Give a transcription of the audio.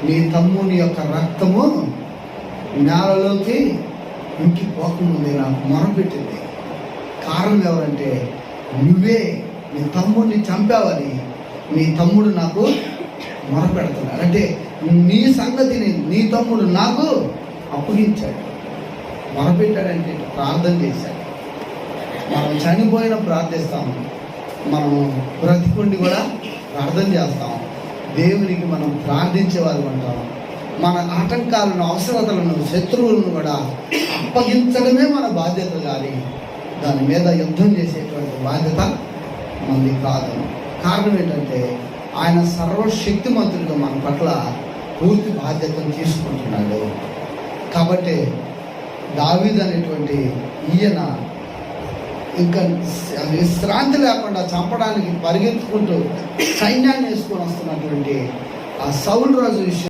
నీ తమ్ముని యొక్క రక్తము నేలలోకి ఇంకి పోకముందే నాకు మొరపెట్టింది. కారణం ఎవరంటే నువ్వే నీ తమ్ముడిని చంపావని నీ తమ్ముడు నాకు మొరపెడుతున్నాడు. అంటే నీ సంగతిని నీ తమ్ముడు నాకు అప్పగించాడు. మొరపెట్టాడంటే ప్రార్థన చేశాడు. మనం చనిపోయిన ప్రార్థిస్తాము, మనం బ్రతికుండి కూడా ప్రార్థన చేస్తాం. దేవునికి మనం ప్రార్థించేవారు అంటాం. మన ఆటంకాలను, అవసరతలను, శత్రువులను కూడా అప్పగించడమే మన బాధ్యత కానీ దాని మీద యుద్ధం చేసేటువంటి బాధ్యత మనది కాదు. కారణం ఏంటంటే ఆయన సర్వశక్తిమంతుడిగా మన పట్ల పూర్తి బాధ్యతను తీసుకుంటున్నాడు. కాబట్టి దావీదు అనేటువంటి ఈయన ఇంకా విశ్రాంతి లేకుండా చంపడానికి పరిగెత్తుకుంటూ సైన్యాన్ని వేసుకొని వస్తున్నటువంటి ఆ సౌలు రాజు విషయం